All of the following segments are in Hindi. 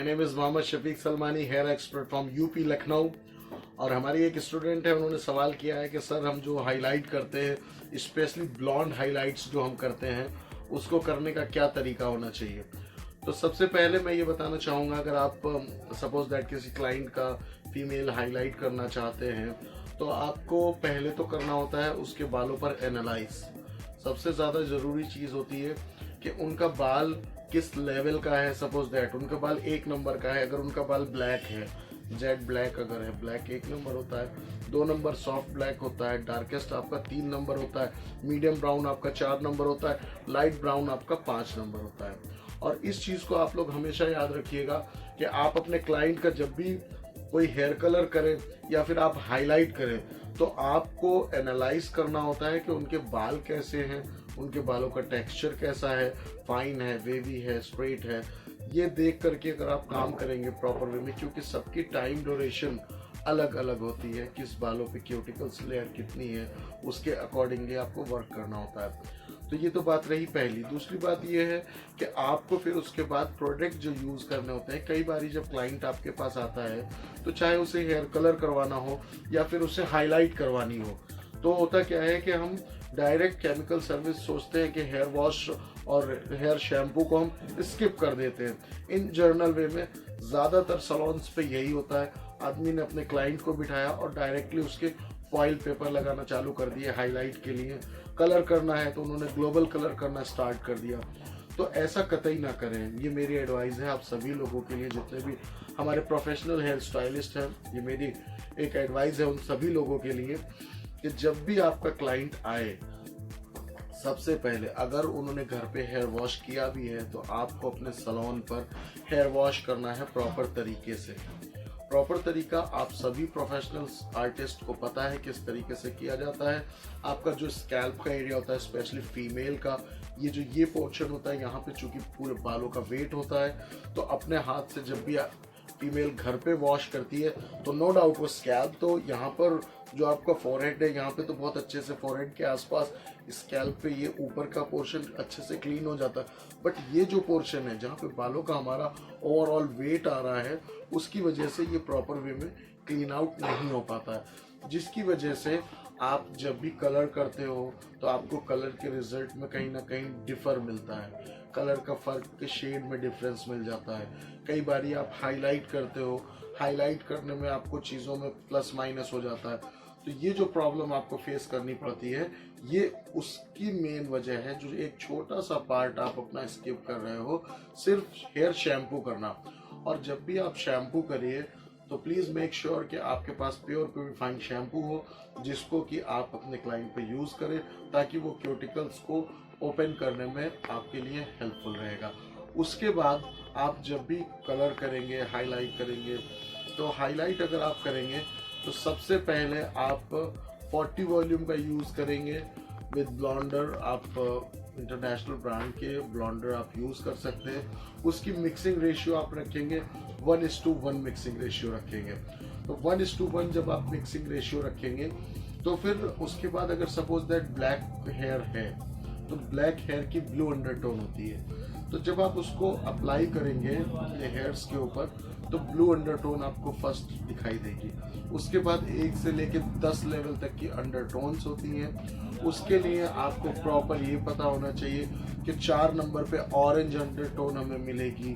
Name is Mohammad Shafiq Salmani, hair expert from UP Lucknow. और हमारी एक स्टूडेंट है, उन्होंने सवाल किया है कि सर हम जो हाईलाइट करते हैं, स्पेशली ब्लॉन्ड हाईलाइट्स जो हम करते हैं, उसको करने का क्या तरीका होना चाहिए। तो सबसे पहले मैं ये बताना चाहूँगा, अगर आप सपोज दैट किसी क्लाइंट का फीमेल हाईलाइट करना चाहते हैं तो आपको पहले तो करना होता है उसके बालों पर एनालाइज। सबसे ज़्यादा ज़रूरी चीज़ होती है कि उनका बाल किस लेवल का है। सपोज दैट उनका बाल 1 नंबर का है, अगर उनका बाल ब्लैक है, जेड ब्लैक अगर है, ब्लैक 1 नंबर होता है, 2 नंबर सॉफ्ट ब्लैक होता है, डार्केस्ट आपका 3 नंबर होता है, मीडियम ब्राउन आपका 4 नंबर होता है, लाइट ब्राउन आपका 5 नंबर होता है। और इस चीज़ को आप लोग हमेशा याद रखिएगा कि आप अपने क्लाइंट का जब भी कोई हेयर कलर करें या फिर आप हाईलाइट करें तो आपको एनालाइज करना होता है कि उनके बाल कैसे हैं, उनके बालों का टेक्सचर कैसा है, फाइन है, वेवी है, स्ट्रेट है। ये देख करके अगर आप काम करेंगे प्रॉपर वे में, क्योंकि सबकी टाइम ड्यूरेशन अलग अलग होती है, किस बालों पे क्यूटिकल्स लेयर कितनी है, उसके अकॉर्डिंगली आपको वर्क करना होता है। तो ये तो बात रही पहली। दूसरी बात ये है कि आपको फिर उसके बाद प्रोडक्ट जो यूज़ करने होते हैं, कई बारी जब क्लाइंट आपके पास आता है तो चाहे उसे हेयर कलर करवाना हो या फिर उसे हाईलाइट करवानी हो, तो होता क्या है कि हम डायरेक्ट केमिकल सर्विस सोचते हैं कि हेयर वॉश और हेयर शैम्पू को हम स्किप कर देते हैं। इन जर्नल वे में ज़्यादातर सैलून्स पे यही होता है, आदमी ने अपने क्लाइंट को बिठाया और डायरेक्टली उसके फॉइल पेपर लगाना चालू कर दिए हाईलाइट के लिए। कलर करना है तो उन्होंने ग्लोबल कलर करना स्टार्ट कर दिया। तो ऐसा कतई ना करें, ये मेरी एडवाइस है आप सभी लोगों के लिए, जितने भी हमारे प्रोफेशनल हेयर स्टाइलिस्ट हैं, ये मेरी एक एडवाइस है उन सभी लोगों के लिए कि जब भी आपका क्लाइंट आए, सबसे पहले अगर उन्होंने घर पे हेयर वॉश किया भी है तो आपको अपने सैलून पर हेयर वॉश करना है प्रॉपर तरीके से। प्रॉपर तरीका आप सभी प्रोफेशनल्स आर्टिस्ट को पता है किस तरीके से किया जाता है। आपका जो स्कैल्प का एरिया होता है, स्पेशली फीमेल का, ये पोर्शन होता है, यहाँ पे चूंकि पूरे बालों का वेट होता है, तो अपने हाथ से जब भी फीमेल घर पे वॉश करती है तो नो डाउट वो स्कैल्प तो यहाँ पर जो आपका फोरहेड है, यहाँ पे तो बहुत अच्छे से फोरहेड के आसपास स्कैल्प पे ये ऊपर का पोर्शन अच्छे से क्लीन हो जाता है, बट ये जो पोर्शन है जहाँ पे बालों का हमारा ओवरऑल वेट आ रहा है, उसकी वजह से ये प्रॉपर वे में क्लीन आउट नहीं हो पाता है, जिसकी वजह से आप जब भी कलर करते हो तो आपको कलर के रिजल्ट में कहीं ना कहीं डिफर मिलता है, कलर का फर्क के शेड में डिफरेंस मिल जाता है। कई बारी आप हाईलाइट करते हो, हाईलाइट करने में आपको चीज़ों में प्लस माइनस हो जाता है, तो ये जो प्रॉब्लम आपको फेस करनी पड़ती है, ये उसकी मेन वजह है। जो एक छोटा सा पार्ट आप अपना स्किप कर रहे हो, सिर्फ हेयर शैम्पू करना। और जब भी आप शैम्पू करिए तो प्लीज़ मेक श्योर कि आपके पास प्योर प्योरीफाइंग शैम्पू हो, जिसको कि आप अपने क्लाइंट पे यूज़ करें, ताकि वो क्यूटिकल्स को ओपन करने में आपके लिए हेल्पफुल रहेगा। उसके बाद आप जब भी कलर करेंगे, हाईलाइट करेंगे, तो हाईलाइट अगर आप करेंगे तो सबसे पहले आप 40 वॉल्यूम का यूज़ करेंगे विद ब्लॉन्डर। आप इंटरनेशनल ब्रांड के ब्लॉन्डर आप यूज़ कर सकते हैं। उसकी मिक्सिंग रेशियो आप रखेंगे 1:1 मिक्सिंग रेशियो रखेंगे। तो 1:1 जब आप मिक्सिंग रेशियो रखेंगे तो फिर उसके बाद अगर सपोज दैट ब्लैक हेयर है तो ब्लैक हेयर की ब्लू अंडरटोन होती है, तो जब आप उसको अप्लाई करेंगे अपने हेयर्स के ऊपर तो ब्लू अंडरटोन आपको फर्स्ट दिखाई देगी। उसके बाद 1 से लेकर 10 लेवल तक की अंडरटोन्स होती हैं। उसके लिए आपको प्रॉपर ये पता होना चाहिए कि 4 नंबर पे ऑरेंज अंडरटोन हमें मिलेगी,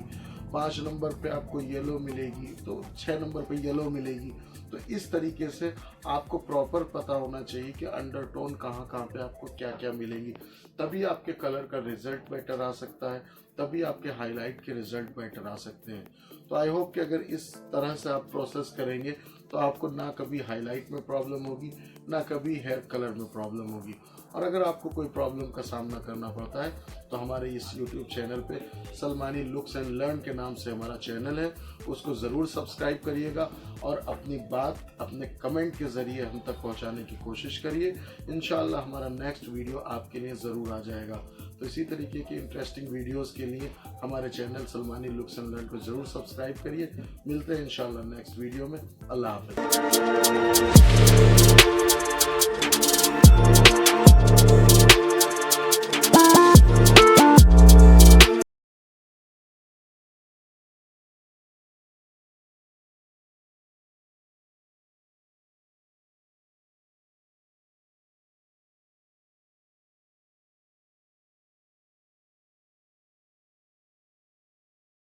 5 नंबर पे आपको येलो मिलेगी, तो 6 नंबर पे येलो मिलेगी। तो इस तरीके से आपको प्रॉपर पता होना चाहिए कि अंडरटोन कहाँ कहाँ पे आपको क्या क्या मिलेंगी, तभी आपके कलर का रिजल्ट बेटर आ सकता है, तभी आपके हाईलाइट के रिजल्ट बेटर आ सकते हैं। तो आई होप कि अगर इस तरह से आप प्रोसेस करेंगे तो आपको ना कभी हाईलाइट में प्रॉब्लम होगी, ना कभी हेयर कलर में प्रॉब्लम होगी। और अगर आपको कोई प्रॉब्लम का सामना करना पड़ता है तो हमारे इस यूट्यूब चैनल पे सलमानी लुक्स एंड लर्न के नाम से हमारा चैनल है, उसको ज़रूर सब्सक्राइब करिएगा और अपनी बात अपने कमेंट के ज़रिए हम तक पहुंचाने की कोशिश करिए। इंशाल्लाह हमारा नेक्स्ट वीडियो आपके लिए ज़रूर आ जाएगा। तो इसी तरीके की इंटरेस्टिंग वीडियोस के लिए हमारे channel Salmani looks and learn को ज़रूर सब्सक्राइब करिए। मिलते हैं इंशाल्लाह नेक्स्ट वीडियो में। अल्लाह हाफ़िज़।